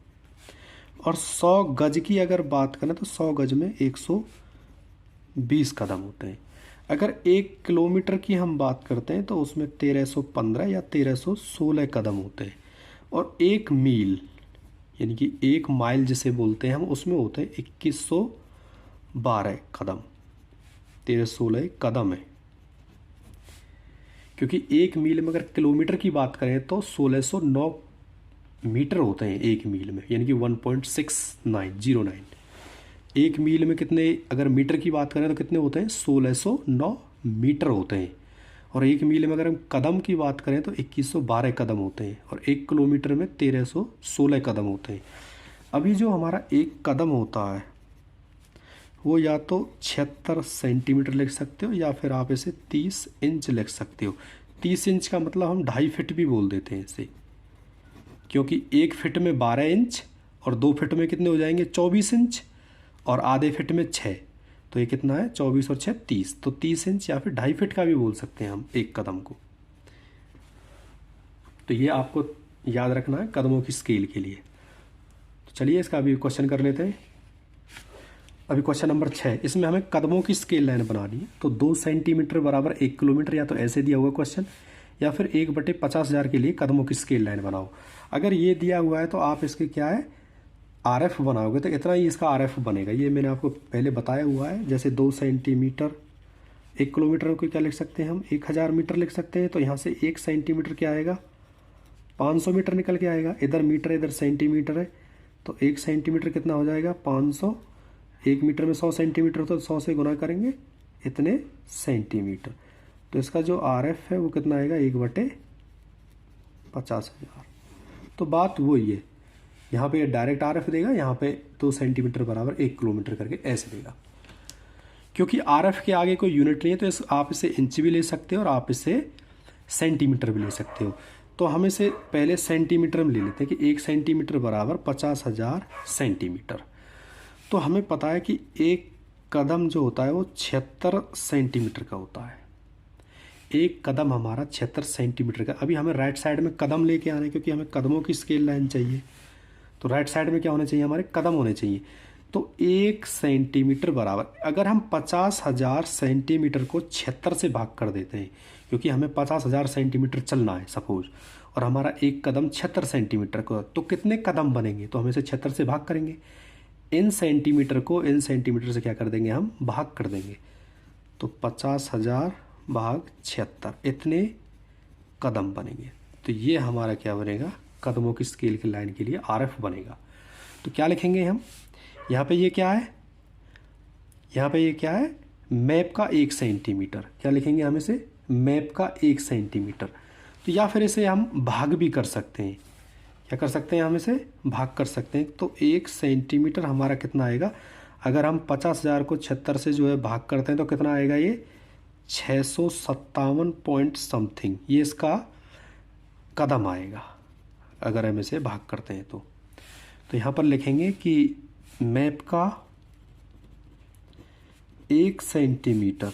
और 100 गज की अगर बात करें तो 100 गज में 120 कदम होते हैं। अगर 1 किलोमीटर की हम बात करते हैं तो उसमें 1315 या 1316 कदम होते हैं। और 1 मील यानी कि 1 माइल जिसे बोलते हैं हम, उसमें होते हैं 2112 कदम। 1316 कदम है, क्योंकि 1 मील में अगर किलोमीटर की बात करें तो 1609 मीटर होते हैं 1 मील में, यानी कि 1.6909। 1 मील में कितने, अगर मीटर की बात करें तो कितने होते हैं, 1609 मीटर होते हैं। और 1 मील में अगर हम कदम की बात करें तो 2112 कदम होते हैं। और 1 किलोमीटर में 1316 कदम होते हैं। अभी जो हमारा 1 कदम होता है वो या तो 76 सेंटीमीटर लिख सकते हो या फिर आप इसे 30 इंच लिख सकते हो। 30 इंच का मतलब हम 2.5 फीट भी बोल देते हैं इसे, क्योंकि 1 फीट में 12 इंच और 2 फीट में कितने हो जाएंगे, 24 इंच, और आधे फीट में 6, तो ये कितना है, 24 और 6 30। तो 30 इंच या फिर 2.5 फीट का भी बोल सकते हैं हम 1 कदम को। तो ये आपको याद रखना है कदमों की स्केल के लिए। तो चलिए इसका अभी क्वेश्चन कर लेते हैं। अभी क्वेश्चन नंबर 6, इसमें हमें कदमों की स्केल लाइन बनानी है। तो 2 सेंटीमीटर बराबर 1 किलोमीटर, या तो ऐसे दिया हुआ क्वेश्चन, या फिर 1/50,000 के लिए कदमों की स्केल लाइन बनाओ। अगर ये दिया हुआ है तो आप इसके क्या है, RF बनाओगे तो इतना ही इसका RF बनेगा। ये मैंने आपको पहले बताया हुआ है। जैसे 2 सेंटीमीटर 1 किलोमीटर को क्या लिख सकते हैं हम, 1000 मीटर लिख सकते हैं। तो यहाँ से 1 सेंटीमीटर क्या आएगा, 500 मीटर निकल के आएगा। इधर मीटर इधर सेंटीमीटर है, तो 1 सेंटीमीटर कितना हो जाएगा, 500। 1 मीटर में 100 सेंटीमीटर, तो 100 से गुना करेंगे इतने सेंटीमीटर। तो इसका जो RF है वो कितना आएगा, 1/50,000। तो बात वही है, यहाँ पे डायरेक्ट RF देगा, यहाँ पे 2 सेंटीमीटर बराबर 1 किलोमीटर करके ऐसे देगा। क्योंकि RF के आगे कोई यूनिट नहीं है तो आप इसे इंच भी ले सकते हो और आप इसे सेंटीमीटर भी ले सकते हो। तो हम इसे पहले सेंटीमीटर में ले लेते हैं कि 1 सेंटीमीटर बराबर 50,000 सेंटीमीटर। तो हमें पता है कि 1 कदम जो होता है वो 76 सेंटीमीटर का होता है। 1 कदम हमारा 76 सेंटीमीटर का। अभी हमें राइट साइड में कदम लेके आना है, क्योंकि हमें कदमों की स्केल लाइन चाहिए। तो राइट साइड में क्या होने चाहिए, हमारे कदम होने चाहिए। तो 1 सेंटीमीटर बराबर, अगर हम 50,000 सेंटीमीटर को 76 से भाग कर देते हैं, क्योंकि हमें 50,000 सेंटीमीटर चलना है सपोज, और हमारा 1 कदम 76 सेंटीमीटर को, तो कितने कदम बनेंगे, तो हम इसे 76 से भाग करेंगे। इन सेंटीमीटर को इन सेंटीमीटर से क्या कर देंगे, हम भाग कर देंगे। तो 50,000 भाग 76, इतने कदम बनेंगे। तो ये हमारा क्या बनेगा, कदमों की स्केल की लाइन के लिए RF बनेगा। तो क्या लिखेंगे हम, यहाँ पे ये क्या है, यहाँ पे ये क्या है, मैप का 1 सेंटीमीटर। क्या लिखेंगे हम इसे, मैप का 1 सेंटीमीटर। तो या फिर इसे हम भाग भी कर सकते हैं। क्या कर सकते हैं, हम इसे भाग कर सकते हैं। तो 1 सेंटीमीटर हमारा कितना आएगा, अगर हम 50,000 को 76 से जो है भाग करते हैं तो कितना आएगा, ये 657 पॉइंट समथिंग, ये इसका कदम आएगा अगर हम इसे भाग करते हैं। तो यहाँ पर लिखेंगे कि मैप का 1 सेंटीमीटर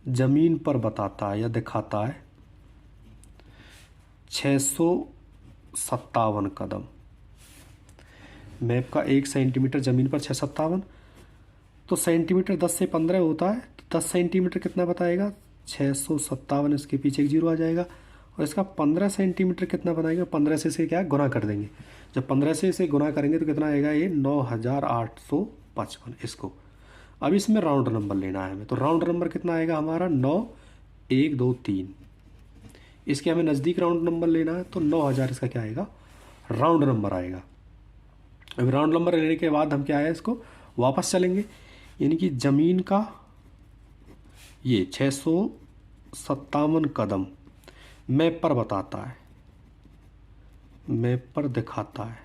ज़मीन पर बताता है या दिखाता है 657 कदम। मैप का 1 सेंटीमीटर ज़मीन पर 657, तो सेंटीमीटर 10 से 15 होता है। तो 10 सेंटीमीटर कितना बताएगा, 657, इसके पीछे एक 0 आ जाएगा। और इसका 15 सेंटीमीटर कितना बनाएंगे, 15 से इसे क्या गुना कर देंगे। जब 15 से इसे गुना करेंगे तो कितना आएगा, ये 9855 इसको। अब इसमें राउंड नंबर लेना है हमें, तो राउंड नंबर कितना आएगा हमारा 9, 1, 2, 3। इसके हमें नज़दीक राउंड नंबर लेना है, तो 9000 इसका क्या आएगा, राउंड नंबर आएगा। अब राउंड नंबर लेने के बाद हम क्या है, इसको वापस चलेंगे, यानी कि ज़मीन का ये 657 कदम मैप पर बताता है, मैप पर दिखाता है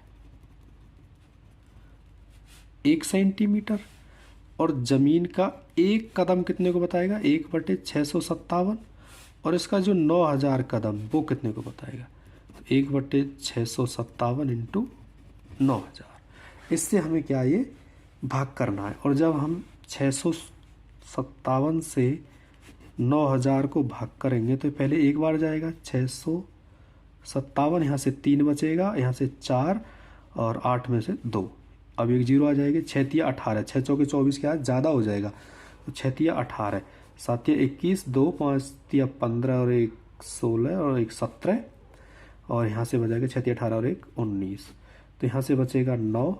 1 सेंटीमीटर, और ज़मीन का एक कदम कितने को बताएगा, 1/657, और इसका जो 9000 कदम वो कितने को बताएगा, तो 1/657 इंटू 9000। इससे हमें क्या ये भाग करना है, और जब हम 657 से 9000 को भाग करेंगे तो पहले एक बार जाएगा 657, यहाँ से 3 बचेगा, यहाँ से 4 और 8 में से 2, अब एक जीरो आ जाएगी, 6 तिया 18, 6 चौके 24 क्या ज़्यादा हो जाएगा, तो 6 तिया 18, 7 तिया 21, 2 5 तिया 15 और 1 16 और 1 17, और यहाँ से बचेगा 6 तिया 18 और 1 19, तो यहाँ से बचेगा 9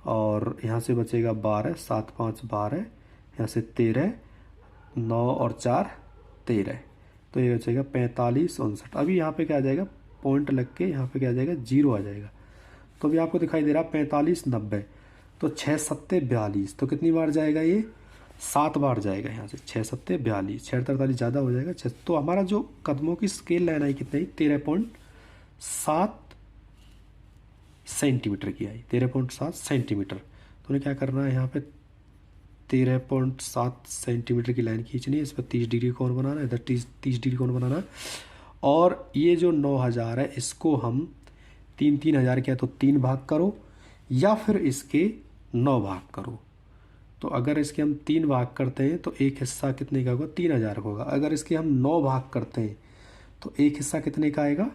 और यहाँ से बचेगा 12, 7 5 12, यहाँ से 13, 9 और 4 13, तो ये बचेगा 45 59। अभी यहाँ पे क्या आ जाएगा, पॉइंट लग के यहाँ पे क्या आ जाएगा, जीरो आ जाएगा। तो अभी आपको दिखाई दे रहा 45 90, तो 6 सत्ते 42, तो कितनी बार जाएगा ये, 7 बार जाएगा यहाँ से, 6 सत्ते 42, 6 43 ज़्यादा हो जाएगा 6, तो हमारा जो कदमों की स्केल लाइन आई कितनी, 13.7 सेंटीमीटर की आई, 13.7 सेंटीमीटर। तो उन्हें क्या करना है, यहाँ पे 13.7 सेंटीमीटर की लाइन खींचनी है, इस पर 30 डिग्री कोण बनाना है, इधर 30 डिग्री कोण बनाना है, और ये जो 9000 है इसको हम 3,000 क्या, तो 3 भाग करो, या फिर इसके 9 भाग करो। तो अगर इसके हम 3 भाग करते हैं तो एक हिस्सा कितने का होगा, 3000 का होगा। अगर इसके हम 9 भाग करते हैं तो एक हिस्सा कितने का आएगा,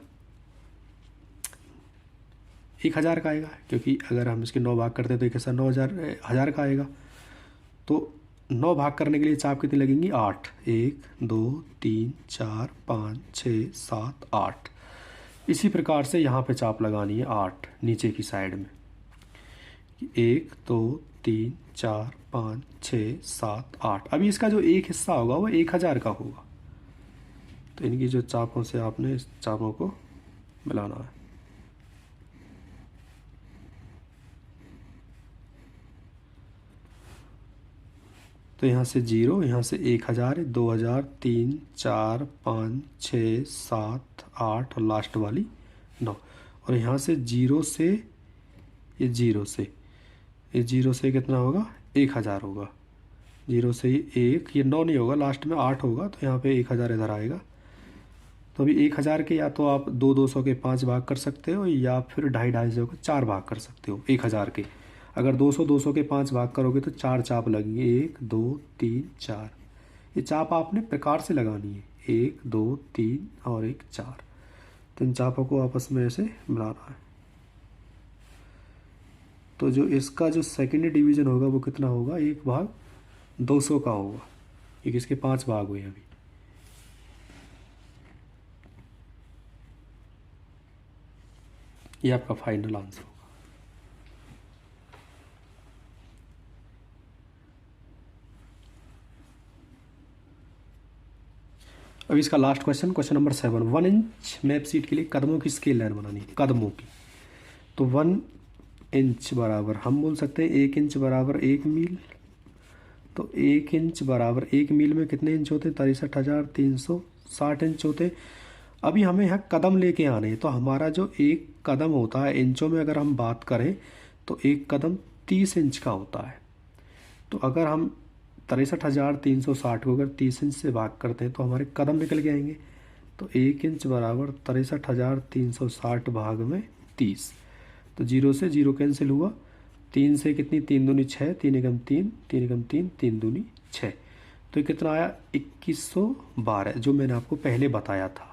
1000 का आएगा, क्योंकि अगर हम इसके 9 भाग करते हैं तो एक हिस्सा 9000 का आएगा। तो 9 भाग करने के लिए चाप कितनी लगेंगी, 8, 1 2 3 4 5 6 7 8। इसी प्रकार से यहाँ पे चाप लगानी है 8 नीचे की साइड में, 1 2 3 4 5 6 7 8। अभी इसका जो एक हिस्सा होगा वो 1000 का होगा, तो इनकी जो चापों से आपने इस चापों को मिलाना है। तो यहाँ से 0, यहाँ से 1000, 2000, 3 4 5 6 7 8 और लास्ट वाली 9, और यहाँ से 0 से ये 0 से ये 0 से कितना होगा, 1000 होगा, 0 से 1, ये 9 नहीं होगा, लास्ट में 8 होगा, तो यहाँ पे 1000 इधर आएगा। तो अभी 1000 के या तो आप 200 के 5 भाग कर सकते हो, या फिर 250 के 4 भाग कर सकते हो 1000 के। अगर 200 के 5 भाग करोगे तो 4 चाप लगेंगे, 1 2 3 4। ये चाप आपने प्रकार से लगानी है, 1 2 3 और 1 4। तो इन चापों को आपस में ऐसे मिलाना है। तो जो इसका जो सेकेंड डिवीजन होगा वो कितना होगा, 1/200 का होगा, एक इसके 5 भाग हुए अभी। ये आपका फाइनल आंसर होगा। अब इसका last question, question number 7, 1 inch map seat के लिए कदमों की स्केल लाइन बनानी है, कदमों की। तो 1 इंच बराबर हम बोल सकते हैं 1 इंच बराबर 1 मील। तो 1 इंच बराबर 1 मील में कितने इंच होते हैं, 63,360 इंच होते। अभी हमें यहाँ कदम लेके आने हैं, तो हमारा जो एक कदम होता है इंचों में अगर हम बात करें तो एक कदम 30 इंच का होता है। तो अगर हम 63,360 को अगर 30 इंच से भाग करते हैं तो हमारे कदम निकल के आएंगे। तो 1 इंच बराबर 63,360 भाग में 30। तो 0 से 0 कैंसिल हुआ, 3 से कितनी, 3 दूनी 6, 3 एकम 3, 3 एकम 3, 3 दूनी 6। तो ये कितना आया, 2112, जो मैंने आपको पहले बताया था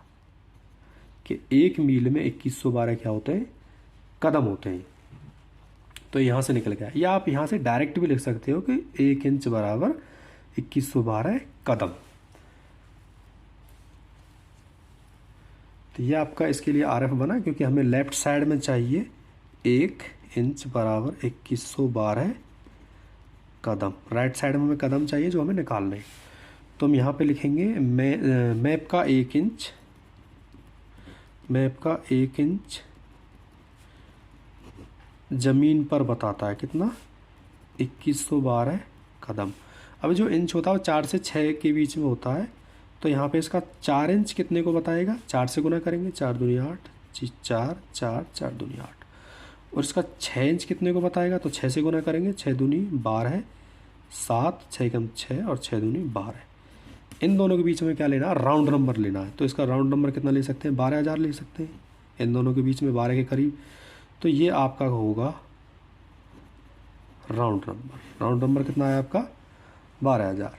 कि 1 मील में 2112 क्या होते हैं, कदम होते हैं। तो यहाँ से निकल गया, या आप यहाँ से डायरेक्ट भी लिख सकते हो कि 1 इंच बराबर 2112 कदम। तो ये आपका इसके लिए RF बना, क्योंकि हमें लेफ़्ट साइड में चाहिए 1 इंच बराबर 2112 कदम, राइट साइड में हमें कदम चाहिए जो हमें निकालने हैं। तो हम यहाँ पे लिखेंगे मैप का 1 इंच ज़मीन पर बताता है कितना, 2112 कदम। अब जो इंच होता है वो 4 से 6 के बीच में होता है, तो यहाँ पे इसका 4 इंच कितने को बताएगा, 4 से गुना करेंगे, 4 दूनी 8, 4 4 4 दूनी 8। और इसका 6 इंच कितने को बताएगा, तो 6 से गुना करेंगे, 6 दूनी 12, 7 6 कम 6 और 6 दूनी 12। इन दोनों के बीच में क्या लेना है, राउंड नंबर लेना है। तो इसका राउंड नंबर कितना ले सकते हैं, 12,000 ले सकते हैं, इन दोनों के बीच में 12 के करीब। तो ये आपका होगा राउंड नंबर। राउंड नंबर कितना है आपका, 12,000।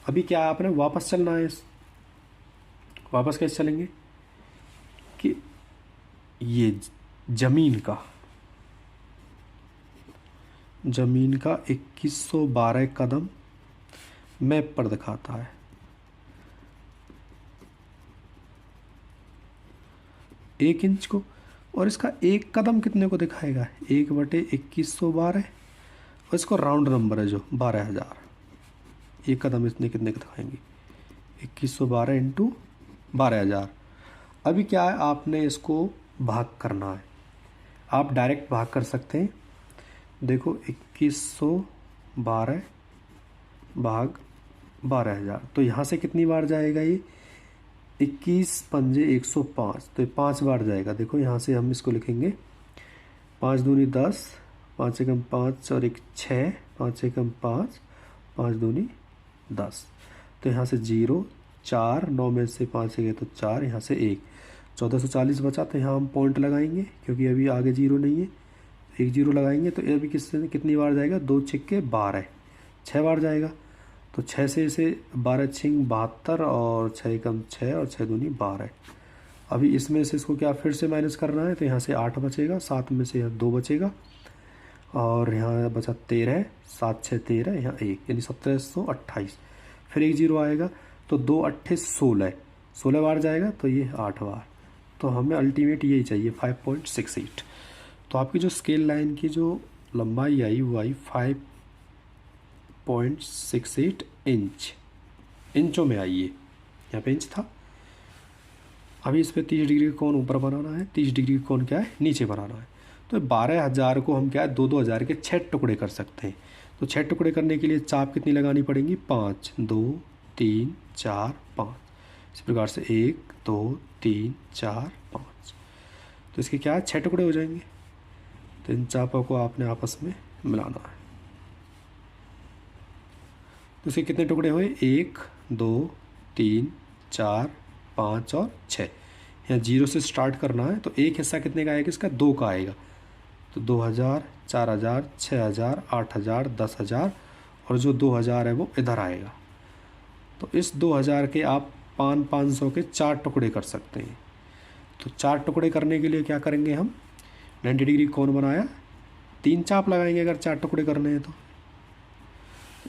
अभी क्या आपने वापस चलना है, वापस कैसे चलेंगे कि ये ज़मीन का 2112 कदम मैप पर दिखाता है। एक इंच को, और इसका एक कदम कितने को दिखाएगा, 1/2112, और इसको राउंड नंबर है जो 12,000। एक कदम इसने कितने को दिखाएंगे, 2112 इंटू 12,000। अभी क्या है, आपने इसको भाग करना है। आप डायरेक्ट भाग कर सकते हैं। देखो 2112 भाग 12,000, तो यहाँ से कितनी बार जाएगा ये, 21 पंजे 105, तो 5 बार जाएगा। देखो यहाँ से हम इसको लिखेंगे, 5 दूनी 10, 5 से कम 5 और 1 6, 5 से कम 5, 5 दूनी 10। तो यहाँ से 0 4, 9 में से 5 से गए तो 4, यहाँ से 1, 1440 बचा। तो यहाँ हम पॉइंट लगाएंगे, क्योंकि अभी आगे 0 नहीं है, 1 0 लगाएंगे। तो अभी कितनी बार जाएगा, 2 छिक्के 12, 6 बार जाएगा। तो 6 से इसे 12 छिंग 72 और 6 कम 6 और 6 दूनी 12। अभी इसमें से इसको क्या फिर से माइनस करना है, तो यहाँ से 8 बचेगा, 7 में से यहाँ 2 बचेगा, और यहाँ बचा 13, 7 6 13, यहाँ 1, यानी 1728। फिर 1 0 आएगा, तो 2 8 16, 16 बार जाएगा, तो ये 8 बार। तो हमें अल्टीमेट यही चाहिए 5.68। तो आपकी जो स्केल लाइन की जो लंबाई आई वो आई 5.68 इंच, इंचों में आई है, यहाँ पे इंच था। अभी इस पर 30 डिग्री का कोण ऊपर बनाना है, 30 डिग्री का कोण क्या है, नीचे बनाना है। तो 12,000 को हम क्या है, 2-2 के 6 टुकड़े कर सकते हैं। तो 6 टुकड़े करने के लिए चाप कितनी लगानी पड़ेंगी, 5 2 3 4 5। इस प्रकार से 1 2 3 4 5। तो इसके क्या है, 6 टुकड़े हो जाएंगे। तो इन चापों को आपने आपस में मिलाना है। तो इसके कितने टुकड़े हुए, 1 2 3 4 5 और 6। यहाँ 0 से स्टार्ट करना है, तो एक हिस्सा कितने का आएगा, इसका 2 का आएगा। तो 2,000 4,000 6,000 8,000 10,000, और जो 2,000 है वो इधर आएगा। तो इस 2,000 के आप 500 के 4 टुकड़े कर सकते हैं। तो 4 टुकड़े करने के लिए क्या करेंगे, हम 90 डिग्री कोण बनाया, 3 चाप लगाएंगे अगर 4 टुकड़े करने हैं। तो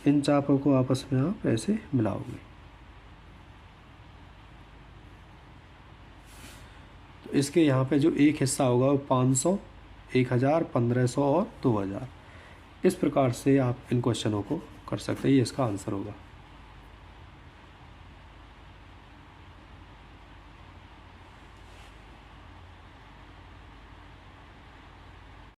इन चापों को आपस में आप ऐसे मिलाओगे। तो इसके यहाँ पे जो एक हिस्सा होगा वो 500, 1,000 1500 और 2,000। इस प्रकार से आप इन क्वेश्चनों को कर सकते हैं। ये इसका आंसर होगा।